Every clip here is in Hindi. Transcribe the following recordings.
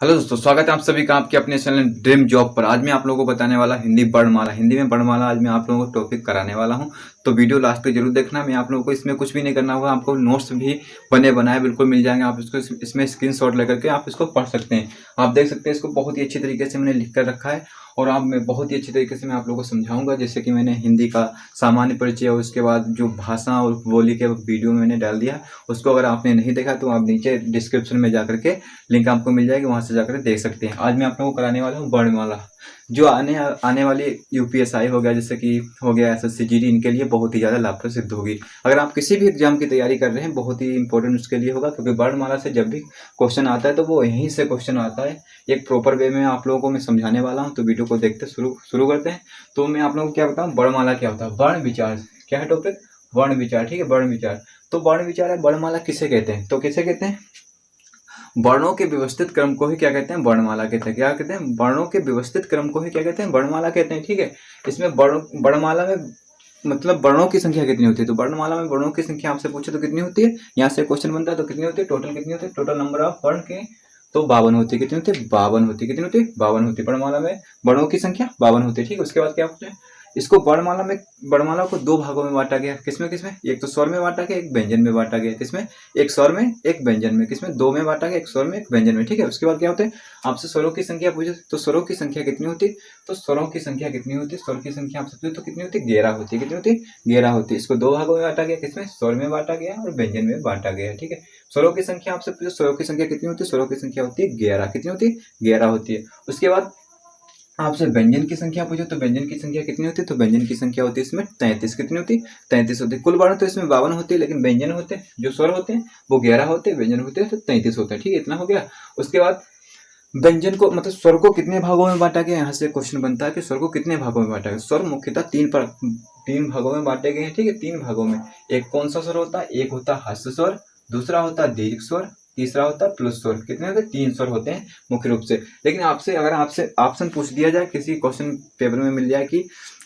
हेलो दोस्तों, स्वागत है आप सभी का आपके अपने चैनल ड्रीम जॉब पर। आज मैं आप लोगों को बताने वाला हिंदी वर्णमाला, हिंदी में वर्णमाला आज मैं आप लोगों को टॉपिक कराने वाला हूं। तो वीडियो लास्ट तक जरूर देखना। मैं आप लोगों को इसमें कुछ भी नहीं करना होगा, आपको नोट्स भी बने बनाए बिल्कुल मिल जाएंगे। आप इसको इसमें स्क्रीनशॉट लेकर के आप इसको पढ़ सकते हैं। आप देख सकते हैं इसको बहुत ही अच्छी तरीके से मैंने लिख कर रखा है और आप मैं बहुत ही अच्छी तरीके से मैं आप लोगों को समझाऊंगा। जैसे कि मैंने हिंदी का सामान्य परिचय और उसके बाद जो भाषा और बोली के वीडियो में मैंने डाल दिया, उसको अगर आपने नहीं देखा तो आप नीचे डिस्क्रिप्शन में जाकर के लिंक आपको मिल जाएगी, वहां से जाकर देख सकते हैं। आज मैं आप लोगों को कराने वाला हूँ वर्णमाला, जो आने वाली यूपीएसआई हो गया, जैसे कि हो गया एसएससी जीडी, इनके लिए बहुत ही ज़्यादा लाभप्रद सिद्ध होगी। अगर आप किसी भी एग्जाम की तैयारी कर रहे हैं, बहुत ही इंपॉर्टेंट उसके लिए होगा, क्योंकि वर्णमाला से जब भी क्वेश्चन आता है तो वो यहीं से क्वेश्चन आता है। एक प्रॉपर वे में आप लोगों को मैं समझाने वाला हूँ, तो वीडियो को देखते शुरू करते हैं। तो मैं आप लोगों को क्या बताऊँ, वर्णमाला क्या होता है। वर्ण विचार क्या है टॉपिक, वर्ण विचार। ठीक है, वर्ण विचार। तो वर्ण विचार है। वर्णमाला किसे कहते हैं, तो किसे कहते हैं, वर्णों के व्यवस्थित क्रम को ही क्या कहते हैं, वर्णमाला कहते हैं। क्या कहते हैं, वर्णों के व्यवस्थित क्रम को ही क्या कहते हैं, वर्णमाला कहते हैं। ठीक है, इसमें वर्णमाला में मतलब वर्णों की संख्या कितनी होती है, तो वर्णमाला में वर्णों की संख्या आपसे पूछे तो कितनी होती है, यहाँ से क्वेश्चन बनता है तो कितनी होती है, टोटल कितनी होती है, टोटल नंबर ऑफ वर्ण के तो 52 होती है। कितनी होती है, 52 होती है। कितनी होती है, 52 होती है। वर्णमाला में वर्णों की संख्या 52 होती है। ठीक है, उसके बाद क्या होता है, इसको वर्णमाला को दो भागों में बांटा गया। किसमें किसमें, एक तो स्वर में बांटा गया, एक व्यंजन में बांटा गया। किसमें, एक स्वर में एक व्यंजन में। किसमें, दो में बांटा गया, एक स्वर में एक व्यंजन में। ठीक है, उसके बाद क्या होता है, आपसे स्वरों की संख्या पूछे तो स्वरों की संख्या कितनी होती है, तो स्वरों की संख्या कितनी होती है, स्वर की संख्या आपसे पूछे तो कितनी होती है, 11 होती है। कितनी होती है, 11 होती है। इसको दो भागों में बांटा गया, किसमें, स्वर में बांटा गया और व्यंजन में बांटा गया। ठीक है, स्वरों की संख्या आपसे पूछे, स्वरों की संख्या कितनी होती है, स्वरों की संख्या होती है 11। कितनी होती है, 11 होती है। उसके बाद आपसे व्यंजन की संख्या पूछो तो व्यंजन की संख्या कितनी होती है, तो व्यंजन की संख्या होती है इसमें 33। कितनी होती है, 33 होती है। कुल वर्ण तो इसमें 52 होती है, लेकिन व्यंजन होते हैं, जो स्वर होते हैं वो 11 होते हैं, व्यंजन होते हैं तो 33 होते हैं। ठीक है, इतना हो गया। उसके बाद व्यंजन को मतलब स्वर को कितने भागों में बांटा गया, यहाँ से क्वेश्चन बनता है कि स्वर को कितने भागों में बांटा गया। स्वर मुख्यतः तीन भागों में बांटे गए हैं। ठीक है, तीन भागों में। एक कौन सा स्वर होता है, एक होता है हास्य स्वर, दूसरा होता है दीर्घ स्वर, तीसरा होता है प्लस स्वर। कितने होते हैं, तीन स्वर होते हैं मुख्य रूप से। लेकिन अगर आपसे ऑप्शन पूछ दिया जाए, किसी क्वेश्चन पेपर में मिल जाए कि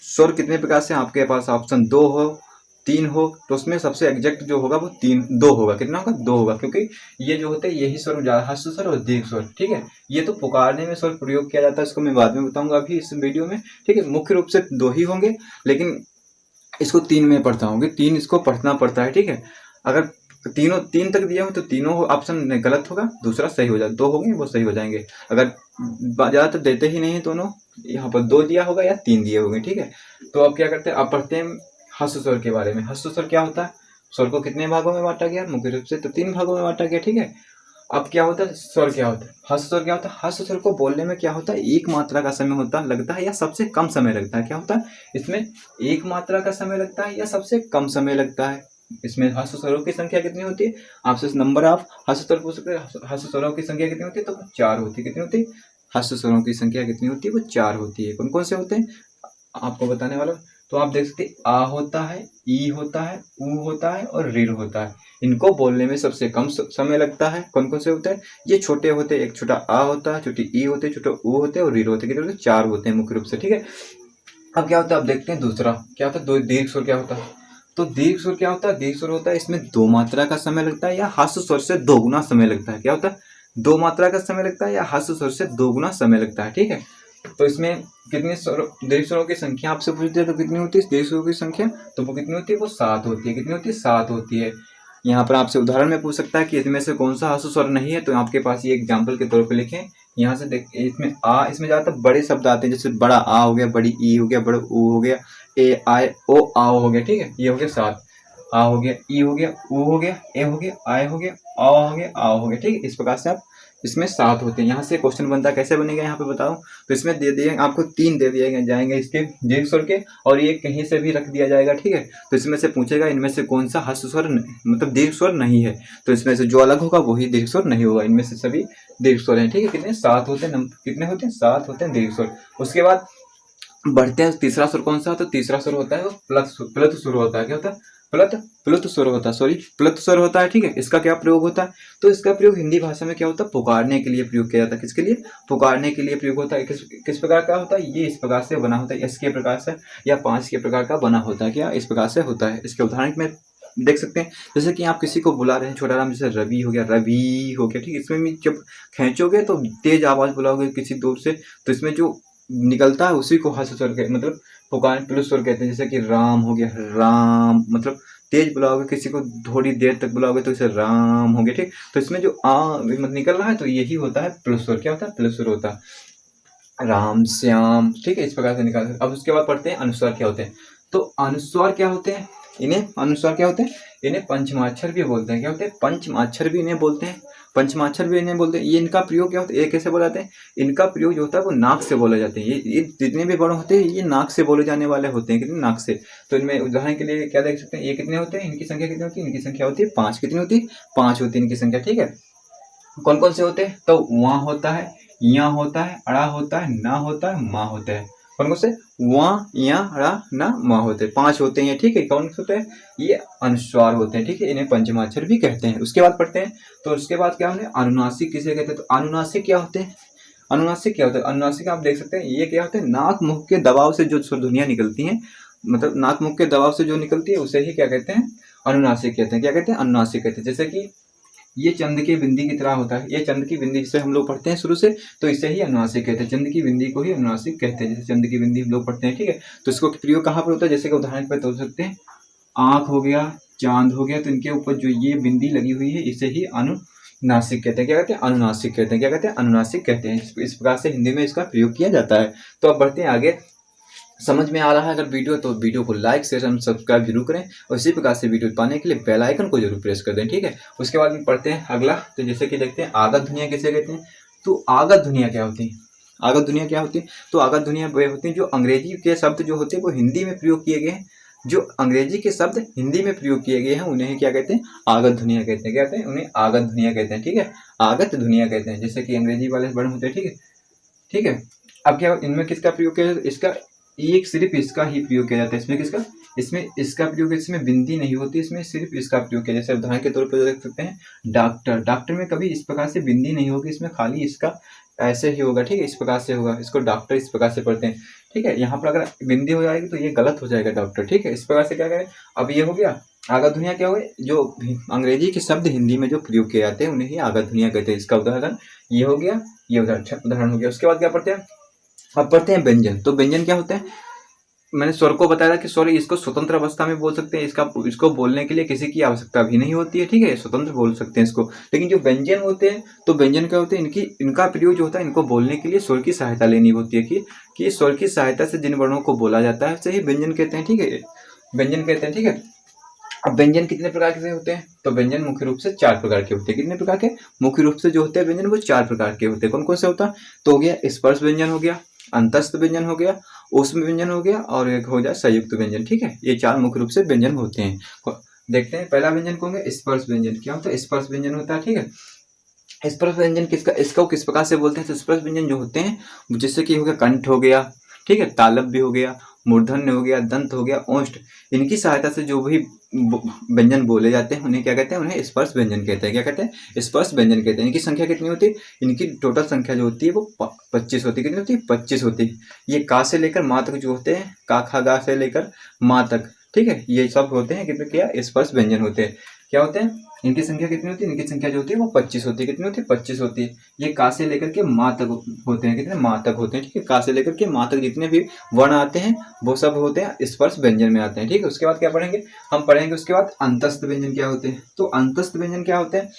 स्वर कितने प्रकार से, आपके पास ऑप्शन 2 हो, 3 हो, तो उसमें सबसे एग्जैक्ट जो होगा वो 2 होगा। कितना होगा, 2 होगा, क्योंकि ये जो होते हैं यही स्वर, हास्य स्वर और दीर्घ स्वर। ठीक है, ये तो पुकारने में स्वर प्रयोग किया जाता है, इसको मैं बाद में बताऊंगा अभी इस वीडियो में। ठीक है, मुख्य रूप से 2 ही होंगे, लेकिन इसको 3 में पढ़ता होंगे, 3 इसको पढ़ना पड़ता है। ठीक है, अगर तीनों 3 तक दिया हो तो तीनों ऑप्शन गलत होगा, दूसरा सही हो जाए, 2 होंगे वो सही हो जाएंगे। अगर ज़्यादातर देते ही नहीं दोनों, यहाँ पर 2 दिया होगा या 3 दिए होंगे। ठीक है, तो अब क्या करते हैं, अब पढ़ते हैं हस्त स्वर के बारे में। हस्त स्वर क्या होता है, स्वर को कितने भागों में बांटा गया, मुख्य रूप से तो 3 भागों में बांटा गया। ठीक है, अब क्या होता है, स्वर क्या होता है, हस्त स्वर क्या होता है। हस्त स्वर को बोलने में क्या होता है, एक मात्रा का समय होता लगता है या सबसे कम समय लगता है। क्या होता है, इसमें एक मात्रा का समय लगता है या सबसे कम समय लगता है। इसमें हस्त स्वरों की संख्या कितनी होती है, आपसे नंबर ऑफ हस्त स्वर पूछ सकते हैं। हस्त स्वरों की संख्या कितनी होती है, तो 4 होती है। कितनी होती है, हस्त स्वरों की संख्या कितनी होती है, वो 4 होती है। कौन कौन से होते हैं आपको बताने वाला। तो आप देख सकते हैं, आ होता है, ई होता है, ऊ होता है और ऋ होता है। इनको बोलने में सबसे कम समय लगता है। कौन कौन से होते हैं, ये छोटे होते हैं, एक छोटा आ होता है, छोटी ई होते हैं, छोटा ऊ होते हैं और ऋ होते हैं। कितने होते हैं, 4 होते हैं मुख्य रूप से। ठीक है, अब क्या होता है, आप देखते हैं दूसरा क्या होता है, दीर्घ स्वर क्या होता है। तो दीर्घ स्वर क्या होता है, दीर्घ स्वर होता है इसमें 2 मात्रा का समय लगता है या हस्त स्वर से 2 गुना समय लगता है। क्या होता है, 2 मात्रा का समय लगता है या हस्त स्वर से 2 गुना समय लगता है। ठीक है, तो इसमें कितने दीर्घ स्वरों की संख्या आपसे पूछते हैं तो कितनी होती है दीर्घ स्वरों की संख्या, तो वो कितनी होती है, वो 7 होती है। कितनी होती है, 7 होती है। यहाँ पर आपसे उदाहरण में पूछ सकता है कि इसमें से कौन सा हस्त स्वर नहीं है, तो आपके पास ये एग्जाम्पल के तौर पर लिखें। यहाँ से देख, इसमें इसमें ज्यादातर बड़े शब्द आते हैं, जैसे बड़ा आ हो गया, बड़ी ई हो गया, बड़ा ऊ हो गया, ए आय ओ आओ हो गया। ठीक है, ये हो गया 7। आ हो गया, ई हो गया, ऊ हो गया, ए हो गया, आय हो गया, आ हो गया, आओ हो गया। ठीक है, इस प्रकार से आप इसमें 7 होते हैं। यहाँ से क्वेश्चन बनता है कैसे बनेगा, यहाँ पे बताओ। तो इसमें दे दिए आपको 3 दे दिए जाएंगे इसके दीर्घ स्वर के, और ये कहीं से भी रख दिया जाएगा। ठीक है, तो इसमें से पूछेगा इनमें से कौन सा हस्त स्वर मतलब दीर्घ स्वर नहीं है, तो इसमें से जो अलग होगा वही दीर्घ स्वर नहीं होगा। इनमें से सभी दीर्घ स्वर हैं। ठीक है, कितने 7 होते हैं, कितने होते हैं, 7 होते हैं दीर्घ स्वर। उसके बाद बढ़ते हैं, तीसरा स्वर कौन सा, तो तीसरा स्वर होता है वो प्लत स्वर होता है। क्या होता है, प्लुत स्वर होता है, प्लुत स्वर होता है। ठीक है, इसका क्या प्रयोग होता है, तो इसका प्रयोग हिंदी भाषा में क्या होता है, पुकारने के लिए प्रयोग किया जाता है। किसके लिए, पुकारने के लिए प्रयोग होता है। किस प्रकार का होता है, ये इस प्रकार से बना होता है, एस के प्रकार से या 5 के प्रकार का बना होता है। क्या इस प्रकार से होता है, इसके उदाहरण में देख सकते हैं। जैसे कि आप किसी को बुला रहे हैं छोटा नाम, जैसे रवि हो गया, रवि हो गया, ठीक है। इसमें भी जब खींचोगे तो तेज आवाज़ बुलाओगे किसी दूर से, तो इसमें जो निकलता है उसी को हर्ष स्वर के मतलब पुकार प्लस स्वर कहते हैं। जैसे कि राम हो गया, राम मतलब तेज बुलाओगे किसी को, थोड़ी देर तक बुलाओगे तो इसे राम हो गया, ठीक। तो इसमें जो मतलब निकल रहा है तो यही होता है प्लस स्वर। क्या होता है? प्लस स्वर होता है। राम श्याम, ठीक है, इस प्रकार से निकाल। अब उसके बाद पढ़ते हैं अनुस्वार क्या होते हैं। तो अनुस्वार क्या होते हैं? इन्हें अनुस्वार क्या होते हैं? इन्हें पंचमाक्षर भी बोलते हैं। क्या होते हैं? पंचमाक्षर भी इन्हें बोलते हैं। पंचमाक्षर भी इन्हें बोलते हैं। ये इनका प्रयोग क्या होता है? ये कैसे बोला जाते हैं? इनका प्रयोग जो होता है वो नाक से बोले जाते हैं। ये जितने भी वर्ण होते हैं ये नाक से बोले जाने वाले होते हैं। कितने? नाक से। तो इनमें उदाहरण के लिए क्या देख सकते हैं? ये कितने होते हैं? इनकी संख्या कितनी होती है? इनकी संख्या होती है 5। कितनी होती है? 5 होती है इनकी संख्या, ठीक है। कौन कौन से होते हैं? तो वहाँ होता है, यहाँ होता है, अड़ा होता है, ना होता है, माँ होता है। कौन कौन से? वहाँ, यहाँ, अड़ा, ना, माँ होते हैं। 5 होते हैं, ठीक है। कौन से होते हैं? ये अनुस्वार होते हैं, ठीक है। इन्हें पंचमाक्षर भी कहते हैं। उसके बाद पढ़ते हैं। तो उसके बाद क्या होते हैं? अनुनासिक किसे कहते हैं? तो अनुनासिक क्या होते हैं? अनुनासिक क्या होता है? अनुनासिक आप देख सकते हैं ये क्या होते हैं? नाक मुख के दबाव से जो ध्वनियाँ निकलती हैं, मतलब नाक मुख के दबाव से जो निकलती है उसे ही क्या कहते हैं? अनुनासिक कहते हैं। क्या कहते हैं? अनुनासिक कहते हैं। जैसे कि ये चंद की बिंदी की तरह होता है। ये चंद की बिंदी जिसे हम लोग पढ़ते हैं शुरू से, तो इसे ही अनुनासिक कहते हैं। चंद की बिंदी को ही अनुनासिक कहते हैं। जैसे चंद की बिंदी हम लोग पढ़ते हैं, ठीक है। तो इसको प्रयोग कहाँ पर होता है? जैसे कि उदाहरण पर तोड़ सकते हैं, आँख हो गया, चांद हो गया, तो इनके ऊपर जो ये बिंदी लगी हुई है इसे ही अनुनासिक कहते हैं। क्या कहते हैं? अनुनासिक कहते हैं। क्या कहते हैं? अनुनासिक कहते हैं। इस प्रकार से हिंदी में इसका प्रयोग किया जाता है। तो अब बढ़ते हैं आगे। समझ में आ रहा है अगर वीडियो, तो वीडियो को लाइक शेयर एंड सब्सक्राइब जरूर करें, और इसी प्रकार से वीडियो पाने के लिए बेल आइकन को जरूर प्रेस कर दें, ठीक है। उसके बाद में पढ़ते हैं अगला। तो जैसे कि देखते हैं आगत ध्वनियाँ किसे कहते हैं। तो आगत ध्वनियाँ क्या होती हैं? आगत ध्वनियाँ क्या होती है? तो आगत ध्वनियाँ वे होती हैं जो अंग्रेजी के शब्द जो होते हैं वो हिंदी में प्रयोग किए गए हैं। जो अंग्रेजी के शब्द हिंदी में प्रयोग किए गए हैं उन्हें क्या कहते हैं? आगत ध्वनियाँ कहते हैं। क्या कहते हैं? उन्हें आगत ध्वनियाँ कहते हैं, ठीक है। आगत ध्वनियाँ कहते हैं। जैसे कि अंग्रेजी वाले वर्ण होते हैं, ठीक है, ठीक है। अब क्या इनमें किसका प्रयोग किया जाता है? इसका एक सिर्फ इसका ही प्रयोग किया जाता है। इसमें किसका? इसमें इसका प्रयोग, इसमें बिंदी नहीं होती, इसमें सिर्फ इसका प्रयोग किया। जैसे उदाहरण के तौर पर देख सकते हैं डॉक्टर। डॉक्टर में कभी इस प्रकार से बिंदी नहीं होगी, इसमें खाली इसका ऐसे ही होगा, ठीक है, इस प्रकार से होगा। इसको डॉक्टर इस प्रकार से पढ़ते हैं, ठीक है। यहाँ पर अगर बिंदी हो जाएगी तो ये गलत हो जाएगा डॉक्टर, ठीक है। इस प्रकार से क्या करें? अब ये हो गया आगत ध्वनियाँ। क्या हुए? जो अंग्रेजी के शब्द हिंदी में जो प्रयोग किए जाते हैं उन्हें ही आगत ध्वनियाँ कहते हैं। इसका उदाहरण ये हो गया, ये उदाहरण हो गया। उसके बाद क्या पढ़ते हैं? अब पढ़ते हैं व्यंजन। तो व्यंजन क्या होते हैं? मैंने स्वर को बताया कि स्वर इसको स्वतंत्र अवस्था में बोल सकते हैं। इसको बोलने के लिए किसी की आवश्यकता भी नहीं होती है, ठीक है, स्वतंत्र बोल सकते हैं इसको। लेकिन जो व्यंजन होते हैं, तो व्यंजन क्या होते हैं? इनका प्रयोग जो होता है, इनको बोलने के लिए स्वर की सहायता लेनी होती है कि स्वर की सहायता से जिन वर्णों को बोला जाता है उसे ही व्यंजन कहते हैं, ठीक है, व्यंजन कहते हैं, ठीक है। अब व्यंजन कितने प्रकार के होते हैं? तो व्यंजन मुख्य रूप से 4 प्रकार के होते हैं। कितने प्रकार के? मुख्य रूप से जो होते हैं व्यंजन वो 4 प्रकार के होते हैं। कौन कौन से होता है? तो हो गया स्पर्श व्यंजन, हो गया अंतस्थ व्यंजन, हो गया ऊष्म व्यंजन, हो गया, और एक हो जाए संयुक्त व्यंजन, ठीक है। ये 4 मुख्य रूप से व्यंजन होते हैं। देखते हैं पहला व्यंजन कौन है? स्पर्श व्यंजन। क्या होता है? स्पर्श व्यंजन होता है, ठीक है। स्पर्श व्यंजन इसको किस प्रकार से बोलते हैं? तो स्पर्श व्यंजन जो होते हैं जैसे कि हो गया कंठ हो गया, ठीक है, तालव्य भी हो गया, मूर्धन्य हो गया, दंत हो गया, ओष्ठ, इनकी सहायता से जो भी व्यंजन बोले जाते हैं उन्हें क्या कहते हैं? उन्हें स्पर्श व्यंजन कहते हैं। क्या कहते हैं? स्पर्श व्यंजन कहते हैं। इनकी संख्या कितनी होती है? इनकी टोटल संख्या जो होती है वो 25 होती है। कितनी होती है? 25 होती है। ये का से लेकर माँ तक जो होते हैं, का खा गा से लेकर माँ तक, ठीक है, ये सब होते हैं कितने? क्या? स्पर्श व्यंजन होते हैं। क्या होते हैं? इनकी संख्या कितनी होती है? इनकी संख्या जो होती है वो 25 होती है। कितनी होती है? 25 होती है। ये का से लेकर के माँ तक होते हैं। कितने? माँ तक होते हैं, ठीक है। का से लेकर के माँ तक जितने भी वर्ण आते हैं वो सब होते हैं स्पर्श व्यंजन में आते हैं, ठीक है। उसके बाद क्या पढ़ेंगे? हम पढ़ेंगे उसके बाद अंतस्थ व्यंजन क्या होते हैं। तो अंतस्थ व्यंजन क्या होते हैं?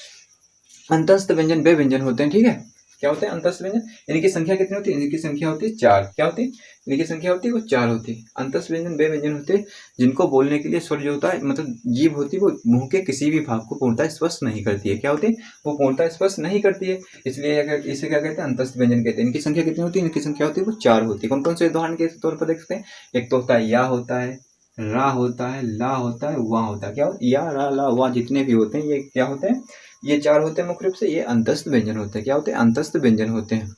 अंतस्थ व्यंजन वे व्यंजन होते हैं, ठीक है। क्या होते हैं? अंतस्थ व्यंजन। इनकी संख्या कितनी होती है? इनकी संख्या होती है 4। क्या होती है? इनकी संख्या होती है वो 4 होती है। अंतस्थ व्यंजन वे व्यंजन होते हैं जिनको बोलने के लिए स्वर जो होता है, मतलब जीभ होती है वो मुंह के किसी भी भाग को पूर्णतः स्पर्श नहीं करती है। क्या होती है? वो पूर्णतः स्पर्श नहीं करती है, इसलिए इसे क्या कहते हैं? अंतस्थ व्यंजन कहते हैं। इनकी संख्या कितनी होती है? इनकी संख्या होती है वो 4 होती है। कौन कौन से उदाहरण के तौर पर देख सकते हैं? एक तो होता है या होता है, रा होता है, ला होता है, वा होता है। क्या होता है? या, रा, ला, वा जितने भी होते हैं ये क्या होते हैं? ये 4 होते हैं मुख्य रूप से। ये अंतस्थ व्यंजन होते हैं। क्या होते हैं? अंतस्थ व्यंजन होते हैं।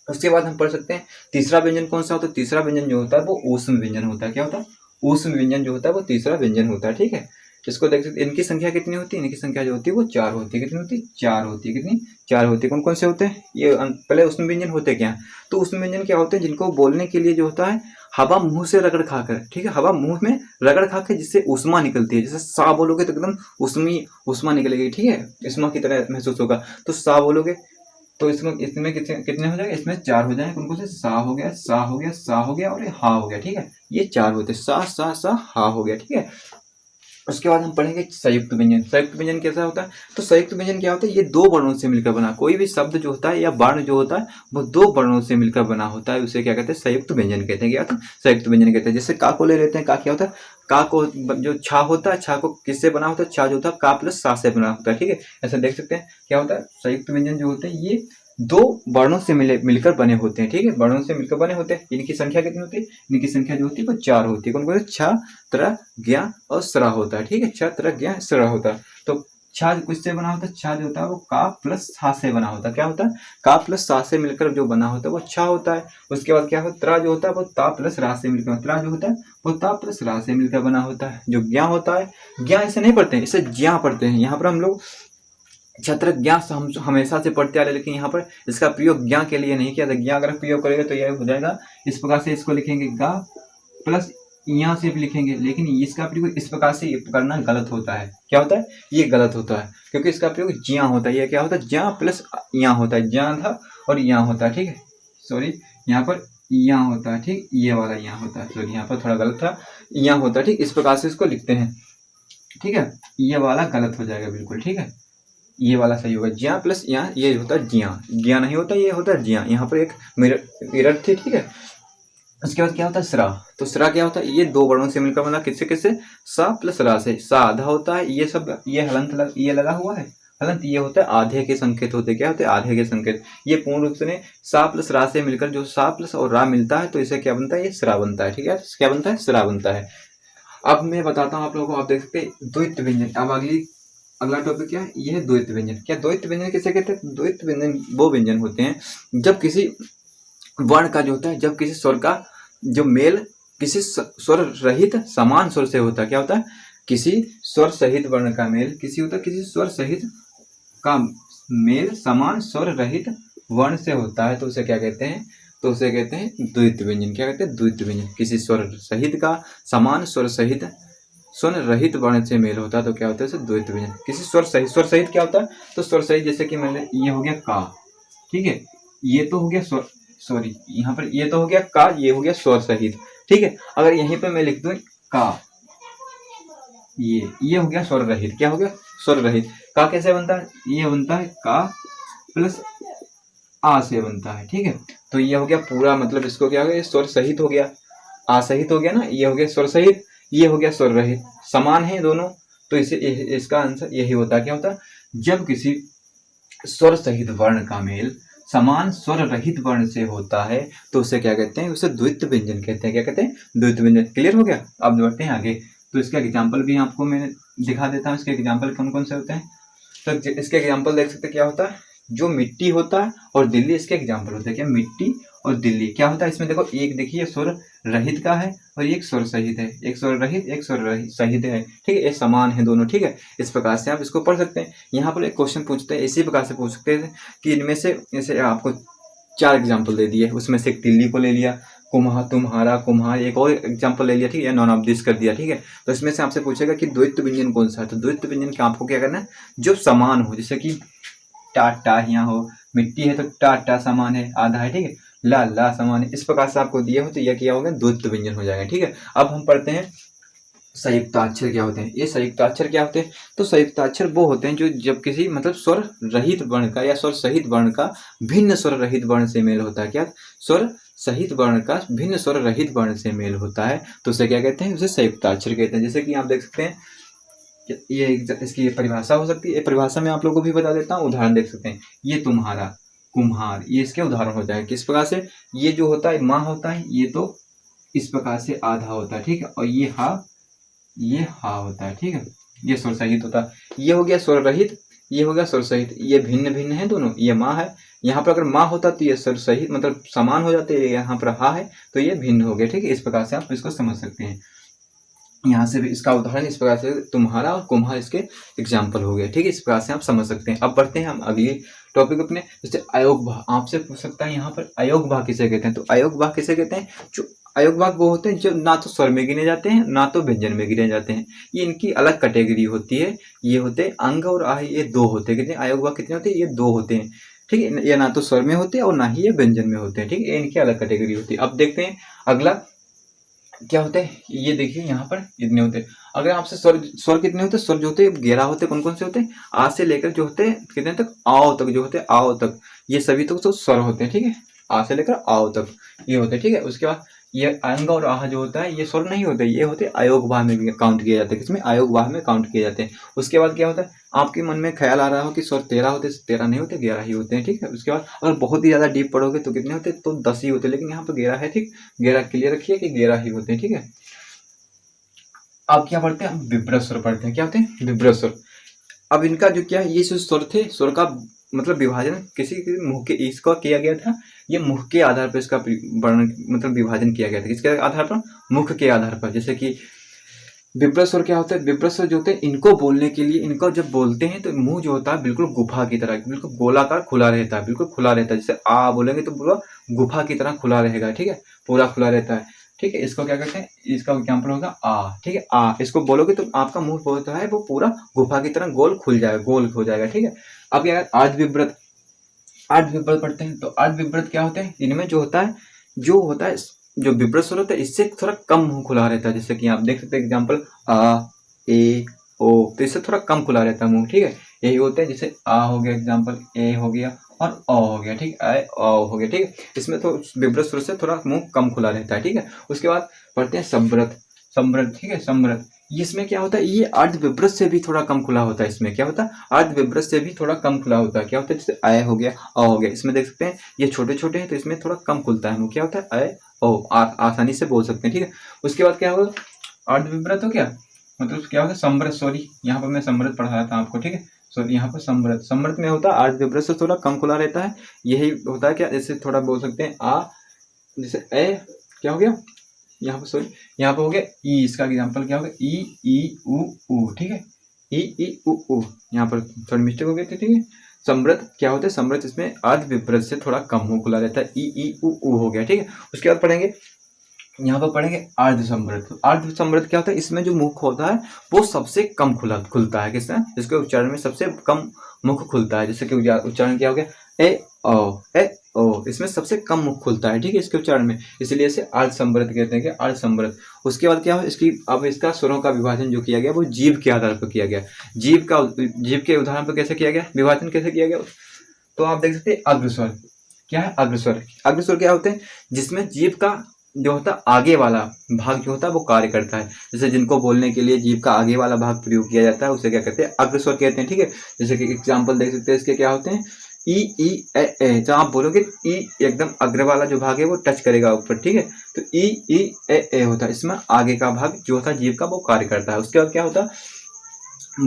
उसके बाद हम पढ़ सकते हैं तीसरा व्यंजन कौन सा होता है? तीसरा व्यंजन जो होता है वो ऊष्म व्यंजन होता है। क्या होता है? ऊष्म व्यंजन जो होता है वो तीसरा व्यंजन होता है, ठीक है। इसको देख सकते हैं। इनकी संख्या कितनी होती है? इनकी संख्या जो होती है वो 4 होती है। कितनी होती है? 4 होती है। कितनी? 4 होती है। कौन कौन से होते हैं ये? पहले ऊष्म व्यंजन होते क्या? तो ऊष्म व्यंजन क्या होते हैं? जिनको बोलने के लिए जो होता है हवा मुंह से रगड़ खाकर, ठीक है, हवा मुंह में रगड़ खाकर जिससे ऊष्मा निकलती है, जैसे सा बोलोगे तो एकदम ऊष्मा निकलेगी, ठीक है, ऊष्मा की तरह महसूस होगा। तो सा बोलोगे तो इसमें इसमें कितने हो जाएंगे, इसमें 4 हो जाएंगे। कौन कौन से, सा हो गया, सा हो गया, सा हो गया और हा हो गया, ठीक है, ये 4 होते हैं, सा हा हो गया, ठीक है। उसके बाद हम पढ़ेंगे संयुक्त व्यंजन। संयुक्त व्यंजन कैसा होता है, तो संयुक्त व्यंजन क्या होता है, ये 2 वर्णों से मिलकर बना, कोई भी शब्द जो होता है या वर्ण जो होता है वो 2 वर्णों से मिलकर बना होता है, उसे क्या कहते हैं, संयुक्त व्यंजन कहते हैं। क्या होता है, संयुक्त व्यंजन कहते हैं। जैसे का को ले लेते हैं, का क्या होता है, का को जो छा होता है, छा को किससे बना होता है, छा जो होता है का प्लस सा से बना होता है, ठीक है। ऐसा देख सकते हैं क्या होता है, संयुक्त व्यंजन जो होते हैं ये 2 वर्णों से मिलकर बने होते हैं, ठीक है, वर्णों से मिलकर बने होते हैं। इनकी संख्या कितनी होती है, इनकी संख्या जो होती है वो 4 होती है। कौन कौन से, छ, त्र, ज्ञ और स्रा होता है, ठीक है, छ, त्र, ज्ञ, स्रा होता है। तो छा किससे बना होता है, छा जो होता है वो का प्लस सा से बना होता है। क्या होता है, का प्लस सा से मिलकर जो बना होता है वो छा होता है। उसके बाद क्या होता है, त्रा जो होता है वो ता प्लस रा से मिलकर, त्रा जो होता है वो ता प्लस रा से मिलकर बना होता है। जो ज्ञ होता है, ज्ञ ऐसे नहीं पढ़ते हैं, इसे ज्ञ पढ़ते हैं। यहाँ पर हम लोग छत्र ज्ञ हम हमेशा से पढ़ते आ रहे, लेकिन यहाँ पर इसका प्रयोग ज्ञ के लिए नहीं किया था। ज्ञ अगर प्रयोग करेंगे तो यह हो जाएगा इस प्रकार से, इसको लिखेंगे गा प्लस यहाँ से भी लिखेंगे, लेकिन इसका प्रयोग इस प्रकार से करना गलत होता है। क्या होता है, ये गलत होता है, क्योंकि इसका प्रयोग ज्या होता है। ये क्या होता है, ज्या प्लस यहाँ होता है, ज्या था और यहाँ होता है, ठीक है, सॉरी यहाँ पर यहाँ होता है, ठीक, ये वाला यहाँ होता है, सॉरी यहाँ पर थोड़ा गलत था, यहाँ होता है, ठीक, इस प्रकार से इसको लिखते हैं, ठीक है। ये वाला गलत हो जाएगा बिल्कुल, ठीक है, ये वाला सही होगा, ज्या प्लस यहाँ ये होता है ज्या, ज्ञा नहीं होता, ये होता है ज्या। यहाँ पर एक मिरर थी, ठीक है। उसके बाद क्या होता है, स्रा। तो स्रा क्या होता है, ये 2 वर्णों से मिलकर बना, किससे किससे, सा प्लस रा से। सा आधा होता है, ये सब ये हलंत ये लगा हुआ है, हलंत ये होता है आधे के संकेत होते हैं। क्या होते हैं, आधे के संकेत। ये पूर्ण रूप से सा प्लस रा से मिलकर जो सा प्लस और रा मिलता है तो इसे क्या बनता है, ये स्रा बनता है, ठीक है, क्या बनता है, स्रा बनता है। अब मैं बताता हूँ आप लोगों को, आप देख सकते हैं द्वैत व्यंजन। अब अगला टॉपिक क्या है, यह है द्वैत व्यंजन। क्या द्वैत व्यंजन किसे कहते हैं, द्वैत व्यंजन वो व्यंजन होते हैं जब किसी वर्ण का जो होता है, जब किसी स्वर का जो मेल किसी स्वर रहित समान स्वर से होता है। क्या होता है, किसी स्वर सहित वर्ण का मेल किसी स्वर सहित का मेल समान स्वर रहित वर्ण से होता है, तो उसे क्या कहते हैं, तो उसे कहते हैं द्वैत व्यंजन। क्या कहते हैं, द्वैत व्यंजन। किसी स्वर सहित का समान स्वर सहित स्वर रहित वर्ण से मेल होता है तो क्या होता है, उसे द्वैत व्यंजन। किसी स्वर सहित क्या होता है, तो स्वर सहित जैसे कि मैंने ये हो गया का, ठीक है, ये तो हो गया स्वर, सॉरी यहाँ पर ये तो हो गया का, ये हो गया स्वर सहित, ठीक है। अगर यहीं पर मैं लिख दूं का, ये हो गया स्वर रहित। क्या हो गया, स्वर रहित। का कैसे बनता है, ये बनता है का प्लस आ से बनता है, ठीक है। तो ये हो गया पूरा, मतलब इसको क्या हो गया, स्वर सहित हो गया, आ सहित हो गया ना, ये हो गया स्वर सहित, ये हो गया स्वर रहित, समान है दोनों, तो इसे इसका आंसर यही होता है। क्या होता है, जब किसी स्वर सहित वर्ण का मेल समान स्वर रहित वर्ण से होता है तो उसे क्या कहते हैं, उसे द्वैत व्यंजन कहते हैं। क्या कहते हैं, द्वैत व्यंजन। क्लियर हो गया, अब बढ़ते हैं आगे। तो इसका एग्जाम्पल भी आपको मैं दिखा देता हूँ, इसके एग्जाम्पल कौन कौन से होते हैं। तो इसके एग्जाम्पल देख सकते हैं, क्या होता है, जो मिट्टी होता है और दिल्ली इसके एग्जाम्पल होते हैं। क्या, मिट्टी और दिल्ली। क्या होता है इसमें, देखो एक देखिए स्वर रहित का है और एक स्वर सहित है, एक स्वर रहित एक स्वर सहित है, ठीक है, ये समान है दोनों, ठीक है। इस प्रकार से आप इसको पढ़ सकते हैं। यहाँ पर एक क्वेश्चन पूछते हैं, इसी प्रकार से पूछ सकते हैं कि इनमें से जैसे आपको 4 एग्जाम्पल दे दिए, उसमें से एक दिल्ली को ले लिया, तुम्हारा, कुम्हार, एक और एग्जाम्पल ले लिया, ठीक है, नॉन ऑफ दिस कर दिया, ठीक है। तो इसमें से आपसे पूछेगा कि द्वैत व्यंजन कौन सा है, तो द्वैत व्यंजन का आपको क्या करना है, जो समान हो, जैसे कि टाटा यहाँ हो, मिट्टी है तो टाटा समान है, आधा है, ठीक है, ला समान है, इस प्रकार से आपको दिए हो तो यह क्या होगा, द्वैत व्यंजन हो जाएगा, ठीक है। अब हम पढ़ते हैं संयुक्ताक्षर क्या होते हैं। ये संयुक्ताक्षर क्या होते हैं, तो संयुक्ताक्षर वो होते हैं जो जब किसी मतलब स्वर रहित वर्ण का या स्वर सहित वर्ण का भिन्न स्वर रहित वर्ण से मेल होता है। क्या, स्वर सहित वर्ण का भिन्न स्वर रहित वर्ण से मेल होता है तो उसे क्या कहते हैं, उसे संयुक्ताक्षर कहते हैं। जैसे कि आप देख सकते हैं, ये इसकी परिभाषा हो सकती है, परिभाषा में आप लोगों को भी बता देता हूँ, उदाहरण देख सकते हैं। ये तुम्हारा, कुम्हार, ये इसके उदाहरण हो जाए। किस प्रकार से, ये जो होता है माँ होता है, ये तो इस प्रकार से आधा होता है, ठीक है, और ये हा होता है, ठीक है, ये स्वर सहित होता है। ये हो गया स्वर रहित, ये हो गया स्वर सहित, ये भिन्न भिन्न है दोनों। ये माँ है, यहाँ पर अगर माँ होता तो ये स्वर सहित मतलब समान हो जाते, यहाँ पर हा है तो ये भिन्न हो गया, ठीक है। इस प्रकार से आप इसको समझ सकते हैं। यहाँ से भी इसका उदाहरण इस प्रकार से तुम्हारा और कुम्हार इसके एग्जाम्पल हो गए, ठीक है, इस प्रकार से आप समझ सकते हैं। अब बढ़ते हैं हम अगली टॉपिक अपने जैसे अयोग भाग आपसे पूछ सकता है यहाँ पर अयोग भाग किसे कहते हैं। तो अयोग भाग किसे कहते हैं, जो अयोग भाग वो होते हैं जो ना तो स्वर में गिने जाते हैं ना तो व्यंजन में गिने जाते हैं, ये इनकी अलग कैटेगरी होती है। ये होते हैं अंग और आह, ये दो होते हैं। कितने अयोग भाग कितने होते हैं, ये दो होते हैं, ठीक है। ये ना तो स्वर में होते हैं और ना ही ये व्यंजन में होते हैं, ठीक है। ये इनकी अलग कैटेगरी होती है। अब देखते हैं अगला क्या होता है, ये देखिए यहाँ पर इतने होते हैं। अगर आपसे स्वर कितने होते हैं, स्वर जो होते हैं 11 होते हैं। कौन कौन से होते हैं, आ से लेकर जो होते हैं कितने तक, आओ तक जो होते हैं, आओ तक, ये सभी तो स्वर होते हैं, ठीक है। आ से लेकर आओ तक ये होते हैं, ठीक है। उसके बाद ये अंग और आह जो होता है ये स्वर नहीं होते, ये होते अयोग भाग में काउंट किए जाते हैं। किसमें, अयोग भाग में काउंट किए जाते हैं। उसके बाद क्या होता है, आपके मन में ख्याल आ रहा हो कि स्वर 13 होते, 13 नहीं होते, 11 ही होते हैं, ठीक है। उसके बाद अगर बहुत ही ज्यादा डीप पढ़ोगे तो कितने होते, तो 10 ही होते हैं, लेकिन यहाँ पर 11 है, ठीक। 11 क्लियर रखिए कि 11 ही होते हैं, ठीक है। अब क्या पढ़ते हैं, विब्रत स्वर पढ़ते हैं। क्या होते हैं, विब्रत स्वर। अब इनका जो क्या है, ये जो स्वर थे, स्वर का मतलब विभाजन किसी मुख के इसका किया गया था, ये मुख के आधार पर इसका वर्णन मतलब विभाजन किया गया था। किसके आधार पर, मुख के आधार पर। जैसे कि विब्रत स्वर क्या होता है, विब्रत स्वर जो होते हैं इनको बोलने के लिए, इनको जब बोलते हैं तो मुंह जो होता है बिल्कुल गुफा की तरह, बिल्कुल गोलाकार खुला रहता है, बिल्कुल खुला रहता है। जैसे आ बोलेंगे तो पूरा गुफा की तरह खुला रहेगा, ठीक है, पूरा खुला रहता है, ठीक है। इसको क्या कहते हैं, इसका एग्जाम्पल होगा आ, ठीक है। आ इसको बोलोगे तो आपका मुंह होता है वो पूरा गुफा की तरह गोल खुल जाएगा, गोल हो जाएगा, ठीक है। अब क्या आर्ध विब्रत, आर्ध विब्रत पढ़ते हैं। तो आर्ध विब्रत क्या होते हैं, इनमें जो होता है जो विब्रत स्वर होता है इससे थोड़ा कम मुंह खुला रहता है। जैसे कि आप देख सकते हैं एग्जाम्पल आ, ए, ओ, तो इससे थोड़ा कम खुला रहता है मुंह, ठीक है। यही होते हैं, जैसे आ हो गया एग्जाम्पल, ए हो गया और अ हो गया, ठीक है, हो गया, ठीक है। इसमें तो विब्रत स्वर से थोड़ा मुंह कम खुला रहता है, ठीक है। उसके बाद पढ़ते हैं सम्व्रत, सम्व्रत, ठीक है, सम्व्रत। इसमें क्या होता है, ये अर्ध विब्रत से भी थोड़ा कम खुला होता है। इसमें क्या होता है, अर्ध विब्रत से भी थोड़ा कम खुला होता है। क्या होता है, जैसे अय हो गया, अ हो गया, इसमें देख सकते हैं ये छोटे छोटे हैं तो इसमें थोड़ा कम खुलता है मुंह। क्या होता है, अय ओ, आसानी से बोल सकते हैं, ठीक है। उसके बाद क्या होगा, अर्ध विब्रत हो गया, मतलब क्या होता है सम्व्रत, सॉरी यहाँ पर मैं सम्व्रत पढ़ा रहा था आपको, ठीक है। सॉरी यहाँ पर सम्व्रत, सम्व्रत में होता है अर्ध विब्रत से थोड़ा कम खुला रहता है। यही होता है क्या, जैसे थोड़ा बोल सकते हैं आ, जैसे ए क्या हो गया यहाँ पर, सॉरी यहाँ पर हो गया ई, इसका एग्जाम्पल क्या होगा, ई उ ऊ, ठीक है, ई उ ऊ, यहाँ पर थोड़ी मिस्टेक हो गई थी, ठीक है। सम्व्रत क्या होता है, सम्व्रत इसमें अर्ध विब्रत से थोड़ा कम मुंह खुला रहता है, ई उ ऊ हो गया, ठीक है। उसके बाद पढ़ेंगे, यहाँ पर पढ़ेंगे अर्ध सम्व्रत। अर्ध सम्व्रत क्या होता है, इसमें जो मुख होता है वो सबसे कम खुलता है। किसमें, जिसके उच्चारण में सबसे कम मुख खुलता है। जैसे कि उच्चारण क्या हो गया, ए ओ, इसमें सबसे कम मुख खुलता है, ठीक है, इसके उच्चारण में, इसलिए इसे अर्ध सम्व्रत कहते हैं, कि अर्ध सम्व्रत। उसके बाद क्या हो, इसका स्वरों का विभाजन जो किया गया वो जीभ के आधार पर किया गया। जीभ के उदाहरण पर कैसे किया गया, विभाजन कैसे किया गया, तो आप देख सकते हैं अग्रस्वर। क्या है, अग्रस्वर। अग्रस्वर क्या होते हैं, जिसमें जीभ का जो होता है आगे वाला भाग जो होता है वो कार्य करता है। जैसे जिनको बोलने के लिए जीभ का आगे वाला भाग प्रयोग किया जाता है उसे क्या कहते हैं, अग्रस्वर कहते हैं, ठीक है। जैसे कि एग्जाम्पल देख सकते हैं इसके, क्या होते हैं, ई ए, जब आप बोलोगे ई एकदम अग्र वाला जो भाग है वो टच करेगा ऊपर, ठीक है, तो ई ए होता है। इसमें आगे का भाग जो होता है जीभ का वो कार्य करता है। उसके बाद क्या होता है,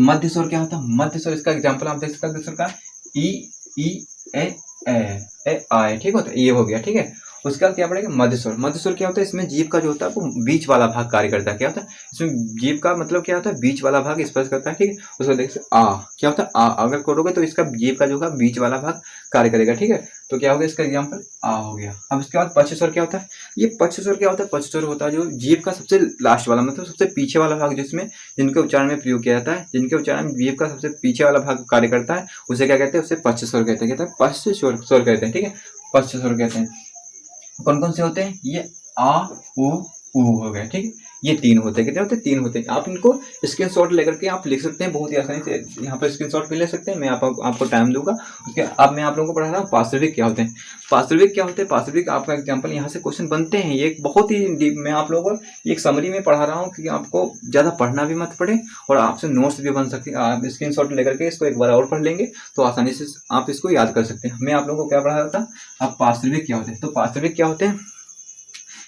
मध्य स्वर। क्या होता है मध्य स्वर, इसका एग्जाम्पल आप देख सकते हैं अग्र स्वर का, ई ए आए, ठीक होता है, ये हो गया, ठीक है। उसके बाद क्या पड़ेगा, मध्य स्वर। मध्य स्वर क्या होता है, इसमें जीभ का जो होता है वो बीच वाला भाग कार्य करता है। क्या होता है, इसमें जीभ का मतलब क्या होता है, बीच वाला भाग स्पर्श करता है, ठीक है। उसको देख सकते आ, क्या होता है आ, अगर करोगे तो इसका जीभ का जो है बीच वाला भाग कार्य करेगा, ठीक है। तो क्या होगा, इसका एग्जाम्पल आ हो गया। अब इसके बाद पक्ष स्वर क्या होता है, ये पक्ष स्वर क्या होता है, पक्ष स्वर होता है जो जीभ का सबसे लास्ट वाला मतलब सबसे पीछे वाला भाग, जिसमें जिनके उच्चारण में प्रयोग किया जाता है, जिनके उच्चारण में जीभ का सबसे पीछे वाला भाग कार्य करता है, उसे क्या कहते हैं, उसे पक्ष स्वर कहते हैं, पक्ष स्वर कहते हैं, ठीक है, पक्ष स्वर कहते हैं। कौन कौन से होते हैं, ये आ उ हो गए, ठीक है, ये तीन होते हैं। कितने होते हैं, तीन होते हैं। आप इनको स्क्रीनशॉट लेकर के आप लिख सकते हैं बहुत ही आसानी से, यहाँ पर स्क्रीनशॉट भी ले सकते हैं, मैं आपको टाइम दूंगा। उसके अब मैं आप लोगों को पढ़ा रहा हूँ पार्श्विक क्या होते हैं। पार्श्विक क्या होते हैं, पार्श्विक आपका एग्जाम्पल यहाँ से क्वेश्चन बनते हैं। ये एक बहुत ही मैं आप लोगों को एक समरी में पढ़ा रहा हूँ कि आपको ज़्यादा पढ़ना भी मत पड़े और आपसे नोट्स भी बन सकते हैं। आप स्क्रीनशॉट लेकर के इसको एक बार और पढ़ लेंगे तो आसानी से आप इसको याद कर सकते हैं। मैं आप लोगों को क्या पढ़ा रहा था, अब पार्श्विक क्या होते हैं। तो पार्श्विक क्या होते हैं,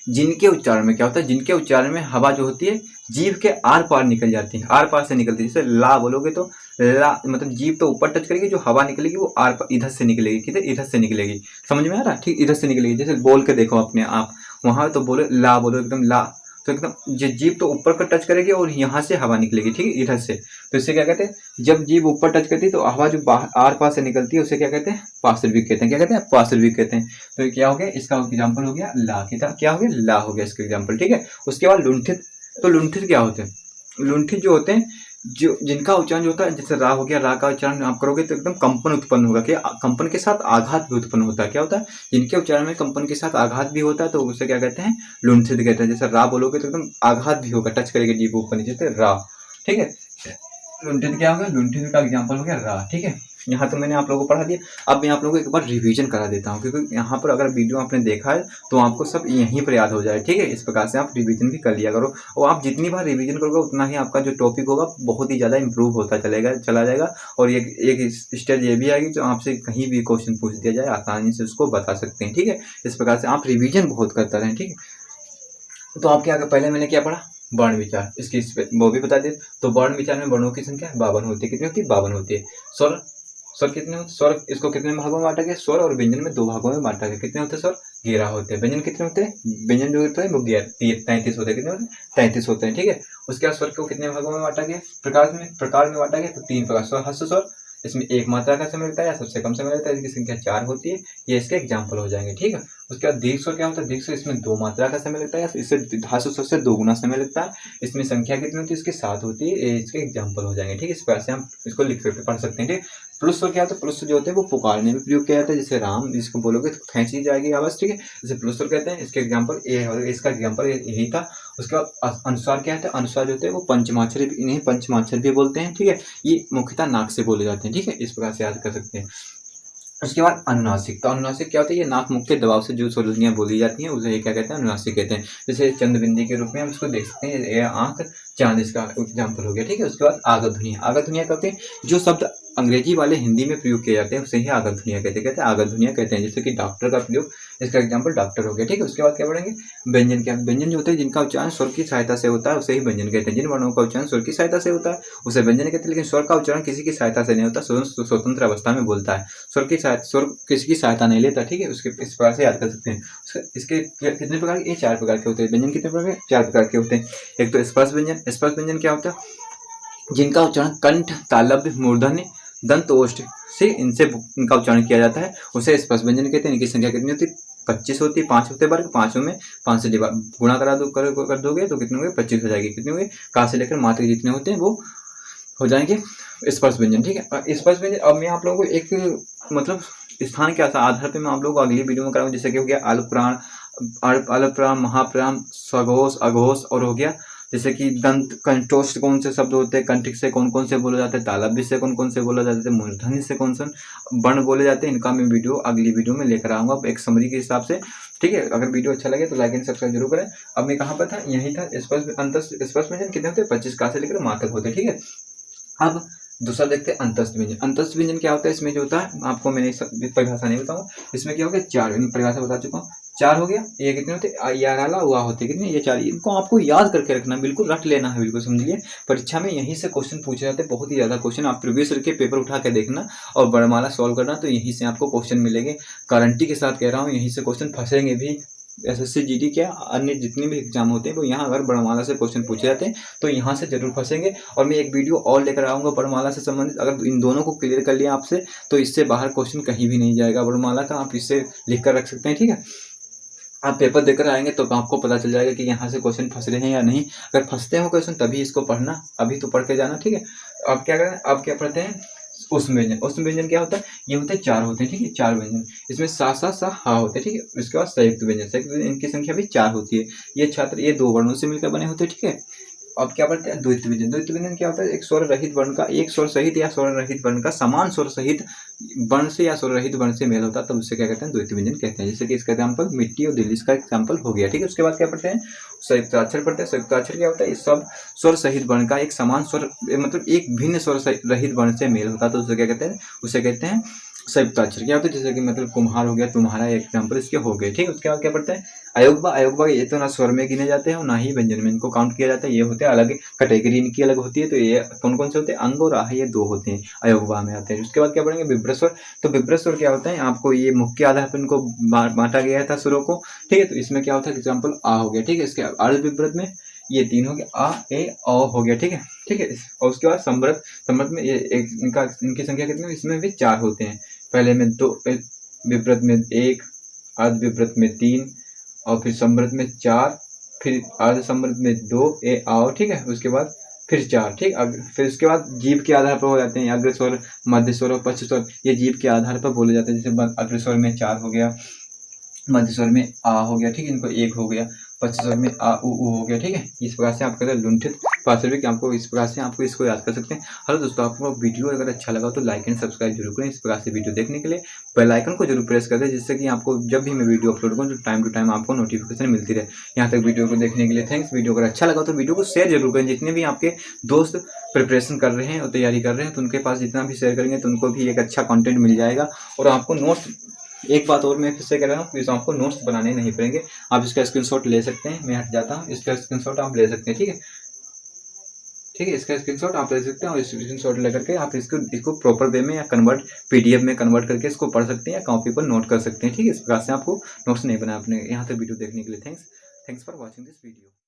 जिनके उच्चारण में क्या होता है, जिनके उच्चारण में हवा जो होती है जीभ के आर पार निकल जाती है, आर पार से निकलती है। जैसे ला बोलोगे तो ला मतलब जीभ तो ऊपर टच करेगी, जो हवा निकलेगी वो आर पार इधर से निकलेगी, किधर, इधर से निकलेगी। समझ में आ रहा है, ठीक, इधर से निकलेगी। जैसे बोल के देखो अपने आप, वहां तो बोलो ला, बोलो एकदम ला, तो एकदम जीभ तो ऊपर का टच करेगी और यहाँ से हवा निकलेगी, ठीक है, इधर से। तो इससे क्या कहते हैं, जब जीभ ऊपर टच करती है तो हवा जो बाहर आर पार से निकलती है उसे क्या कहते हैं, पार्शियल वीक कहते हैं। क्या कहते हैं, पार्शियल वीक कहते हैं। तो ये क्या हो गया, इसका एग्जाम्पल हो गया ला, क्या हो गया, ला हो गया इसका एग्जाम्पल, ठीक है। उसके बाद लुंठित। तो लुंठित क्या होते हैं, लुंठित जो होते हैं, जो जिनका उच्चारण जो होता है, जैसे रा हो गया, रा का उच्चारण आप करोगे तो एकदम कंपन उत्पन्न होगा। क्या, कंपन के साथ आघात भी उत्पन्न होता है। क्या होता है, जिनके उच्चारण में कंपन के साथ आघात भी होता है तो उसे क्या कहते हैं, लुंठित कहते हैं। जैसे रा बोलोगे तो एकदम आघात भी होगा, टच करेगी जीभ ऊपर नीचे, तो रा, ठीक है। लुंठित क्या होगा, लुंठित का एग्जाम्पल हो गया रा, ठीक है। यहाँ तो मैंने आप लोगों को पढ़ा दिया। अब मैं आप लोगों को एक बार रिवीजन करा देता हूँ, क्योंकि यहाँ पर अगर वीडियो आपने देखा है तो आपको सब यहीं पर याद हो जाए, ठीक है। इस प्रकार से आप रिवीजन भी कर लिया करो, और आप जितनी बार रिवीजन करोगे उतना ही आपका जो टॉपिक होगा बहुत ही ज़्यादा इंप्रूव होता चला जाएगा। और एक स्टेज ये भी आएगी जो आपसे कहीं भी क्वेश्चन पूछ दिया जाए आसानी से उसको बता सकते हैं, ठीक है। इस प्रकार से आप रिविजन बहुत करते रहें, ठीक है। तो आपके आगे पहले मैंने क्या पढ़ा, वर्ण विचार, इसकी वो भी बता दिए। तो वर्ण विचार में वर्णों की संख्या 52 होती है। कितनी होती है, 52 होती है। स्वर, स्वर कितने होते हैं, स्वर इसको कितने भागों में बांटा गया, स्वर और व्यंजन में 2 भागों में बांटा गया। कितने होते हैं स्वर, 11 होते हैं। व्यंजन कितने होते हैं, व्यंजन जो होते हैं वो 33 होते हैं। कितने होते हैं, 33 होते हैं, ठीक है। उसके बाद स्वर को कितने भागों में बांटा गया, प्रकार में बांटा गया, तो 3 प्रकार। स्वर, हस्व स्वर, इसमें एक मात्रा का समय लगता है या सबसे कम समय लगता है, इसकी संख्या 4 होती है। ये इसके एग्जाम्पल हो जाएंगे, ठीक है। उसके बाद दीर्घ स्वर क्या होता है, दीर्घ स्वर इसमें 2 मात्रा का समय लगता है, इससे हस्व स्वर से 2 गुना समय लगता है। इसमें संख्या कितनी होती है, इसकी 7 होती है। ये इसके एग्जाम्पल हो जाएंगे, ठीक है। इस प्रकार से हम इसको लिख सकते, पढ़ सकते हैं, ठीक। प्लस स्वर क्या होता है, प्लस स्वर जो होते हैं वो पुकारने में प्रयोग किया जाता है। जैसे राम, जिसको बोलोगे तो खींची जाएगी आवाज, ठीक है। जैसे प्लस स्वर कहते हैं, इसके एग्जाम्पल ये है, इसका एग्जाम्पल यही था। उसके बाद अनुस्वार क्या है, अनुस्वार जो होते हैं वो पंचमाक्षर, इन्हें पंचमाक्षर भी बोलते हैं, ठीक है। ये मुख्यतः नाक से बोले जाते हैं, ठीक है। इस प्रकार से याद कर सकते हैं। उसके बाद अनुनासिक। तो अनुनासिक क्या होता है, ये नाक मुख के दबाव से जो ध्वनियाँ बोली जाती हैं उसे क्या कहते हैं, अनुनासिक कहते हैं। जैसे चंद्रबिंदी के रूप में हम इसको देख सकते हैं, ये आंख, चांद इसका एग्जाम्पल हो गया, ठीक है। उसके बाद आगत ध्वनियाँ। आगत ध्वनियाँ क्या होती हैं, जो शब्द अंग्रेजी वाले हिंदी में प्रयोग किए जाते हैं उसे ही आगत ध्वनियाँ कहते हैं, आगत ध्वनियाँ कहते हैं। जैसे कि डॉक्टर का प्रयोग, इसका एग्जाम्पल डॉक्टर हो गया, ठीक है। उसके बाद क्या पढ़ेंगे, व्यंजन। क्या, व्यंजन जो होते हैं जिनका उच्चारण स्वर की सहायता से होता है उसे ही व्यंजन कहते हैं। जिन वर्णों का उच्चारण स्वर की सहायता से होता है उसे व्यंजन कहते हैं, लेकिन स्वर का उच्चारण किसी की सहायता से नहीं होता, स्वतंत्र अवस्था में बोलता है, स्वर किसी की सहायता नहीं लेता, ठीक है। उसके इस प्रकार से याद कर सकते हैं। इसके कितने प्रकार के, ये 4 प्रकार के होते हैं। व्यंजन कितने प्रकार के, 4 प्रकार के होते हैं। एक तो स्पर्श व्यंजन। स्पर्श व्यंजन क्या होता है, जिनका उच्चारण कंठ, तालव्य, मूर्धन्य, दंत, ओष्ठ से इनका उच्चारण किया जाता है उसे स्पर्श व्यंजन कहते हैं। इनकी संख्या कितनी होती है, 25 होती है। 5 होते हैं वर्ग, 5 में 5 से गुणा कर दोगे तो कितने होंगे, 25 हो जाएगी। कितने होंगे, का से लेकर मात्र जितने होते हैं वो हो जाएंगे स्पर्श व्यंजन, ठीक है। स्पर्श व्यंजन अब मैं आप लोगों को एक मतलब स्थान के आधार पर मैं आप लोगों को अगली वीडियो में कराऊँ। जैसे कि हो गया अल्पप्राण, अल्पप्राण, महाप्राण, स्वघोष, अघोष, और हो गया जैसे कि दंत, कंठोष्ठ से कौन से शब्द होते हैं, कंठिक से कौन कौन से बोले जाते हैं, तालव्य से कौन कौन से बोला जाते हैं, मूर्धन्य से कौन कौन वर्ण बोले जाते हैं। इनका मैं वीडियो अगली वीडियो में लेकर आऊँगा एक समरी के हिसाब से, ठीक है। अगर वीडियो अच्छा लगे तो लाइक एंड सब्सक्राइब जरूर करें। अब मैं कहाँ पर था, यही था। स्पर्श व्यंजन कितने होते हैं, 25 का से लेकर मात्रक होते हैं, ठीक है। अब दूसरा देखते हैं अंतस्थ व्यंजन। अंतस्थ व्यंजन क्या होता है, इसमें जो होता है आपको मैंने परिभाषा नहीं बताऊँ, इसमें क्या हो गया, 4 परिभाषा बता चुका हूँ। 4 हो गया। ये कितने होते हैं, याराला हुआ होते कितने, ये 4। इनको आपको याद करके रखना, बिल्कुल रट लेना है, बिल्कुल समझिए। परीक्षा में यहीं से क्वेश्चन पूछे जाते हैं, बहुत ही ज़्यादा क्वेश्चन। आप प्रीवियस ईयर के पेपर उठा के देखना और वर्णमाला सॉल्व करना, तो यहीं से आपको क्वेश्चन मिलेंगे। गारंटी के साथ कह रहा हूँ, यहीं से क्वेश्चन फंसेंगे भी। SSC GD क्या अन्य जितने भी एग्जाम होते हैं वो यहाँ अगर वर्णमाला से क्वेश्चन पूछे जाते हैं तो यहाँ से जरूर फंसेंगे। और मैं एक वीडियो और लेकर आऊँगा वर्णमाला से संबंधित। अगर इन दोनों को क्लियर कर लिया आपसे तो इससे बाहर क्वेश्चन कहीं भी नहीं जाएगा वर्णमाला का, आप इससे लिख कर रख सकते हैं, ठीक है। आप पेपर देकर आएंगे तो आपको पता चल जाएगा कि यहाँ से क्वेश्चन फंस रहे हैं या नहीं। अगर फंसते हो क्वेश्चन तभी इसको पढ़ना, अभी तो पढ़ के जाना, ठीक है। अब क्या करें, अब क्या पढ़ते हैं, उष्म व्यंजन। उष्म व्यंजन क्या होता है, ये होते हैं 4 होते हैं, ठीक है। 4 व्यंजन, इसमें सा सा सा हा होते हैं, ठीक है। उसके बाद संयुक्त व्यंजन। संयुक्त व्यंजन इनकी संख्या भी 4 होती है। ये छात्र ये 2 वर्णों से मिलकर बने होते हैं, ठीक है। अब क्या पढ़ते हैं, द्वैत व्यंजन। द्वैत व्यंजन क्या होता है, एक स्वर रहित वर्ण का, एक स्वर सहित या स्वर रहित वर्ण का समान स्वर सहित वर्ण से या स्वर रहित वर्ण से मेल होता है, तब उससे क्या कहते हैं, द्वैत व्यंजन कहते हैं। जैसे कि इसका एग्जाम्पल मिट्टी और दिल्ली का एग्जाम्पल हो गया, ठीक है। उसके बाद क्या पढ़ते हैं, संयुक्ताक्षर पढ़ते हैं। संयुक्ताक्षर क्या होता है, इस सब स्वर सहित वर्ण का एक समान स्वर मतलब एक भिन्न स्वर रहित वर्ण से मेल होता है, तो उसे क्या कहते हैं, उसे कहते हैं संयुक्त अक्षर क्या होता है, जैसे कि मतलब कुम्हार हो गया, तुम्हारा एग्जाम्पल इसके हो गए। ठीक है, उसके बाद क्या पढ़ते हैं अयोगवा। अयोगवा ये तो ना स्वर में गिने जाते हैं और ना ही व्यंजन में इनको काउंट किया जाता है। ये होते हैं अलग कैटेगरी, इनकी अलग होती है। तो ये कौन कौन से होते हैं, अंग और आह, ये दो होते हैं, अयोगवा में आते हैं। उसके बाद क्या पढ़ेंगे विभ्रस्वर। तो विभ्रस्वर क्या होता है, आपको ये मुख्य आधार पर इनको बांटा गया था सुरों को। ठीक है, तो इसमें क्या होता है, एग्जाम्पल आ हो गया। ठीक है, इसके अर्ध विभ्रत में ये तीन हो गया, आ ए औ हो गया। ठीक है, ठीक है। और उसके बाद समृत। समृत में ये इनकी संख्या कितनी, इसमें भी 4 होते हैं। पहले में 2, विपरीत में 1, अर्ध विपरीत में 3, और फिर समृत में 4, फिर अर्ध समृत में 2 ए आओ। ठीक है, उसके बाद फिर 4। ठीक, फिर उसके बाद जीव के आधार पर हो जाते हैं अग्रस्वर, मध्य स्वर और पश्च स्वर। ये जीव के आधार पर बोले जाते हैं। जैसे अग्रस्वर में 4 हो गया, मध्य स्वर में आ हो गया। ठीक है, इनको 1 हो गया, पश्च स्वर में आ उ हो गया। ठीक है, इस प्रकार से आप कहते हैं लुंठित पार्श्विक, आपको इस प्रकार से आपको इसको याद कर सकते हैं। हेलो दोस्तों, आपको वीडियो अगर अच्छा लगा तो लाइक एंड सब्सक्राइब जरूर करें। इस प्रकार से वीडियो देखने के लिए बेल आइकन को जरूर प्रेस कर दें, जिससे कि आपको जब भी मैं वीडियो अपलोड करूँ तो टाइम टू टाइम आपको नोटिफिकेशन मिलती रहे। यहाँ तक वीडियो को देखने के लिए थैंक्स। वीडियो अगर अच्छा लगा तो वीडियो को शेयर जरूर करें। जितने भी आपके दोस्त प्रिपरेशन कर रहे हैं और तैयारी कर रहे हैं, तो उनके पास जितना भी शेयर करेंगे तो उनको भी एक अच्छा कंटेंट मिल जाएगा। और आपको नोट्स, एक बात और मैं फिर से कह रहा हूँ, इस आपको नोट्स बनाने नहीं पड़ेंगे। आप इसका स्क्रीनशॉट ले सकते हैं। मैं हट जाता हूँ, इसका स्क्रीनशॉट आप ले सकते हैं। ठीक है, ठीक है, इसका स्क्रीनशॉट आप ले सकते हैं और स्क्रीनशॉट लेकर के आप इसको प्रॉपर वे में या कन्वर्ट पीडीएफ में कन्वर्ट करके इसको पढ़ सकते हैं या कॉपी पर नोट कर सकते हैं। ठीक है, इस प्रकार से आपको नोट्स नहीं बना अपने। यहाँ तक वीडियो देखने के लिए thanks for watching this video.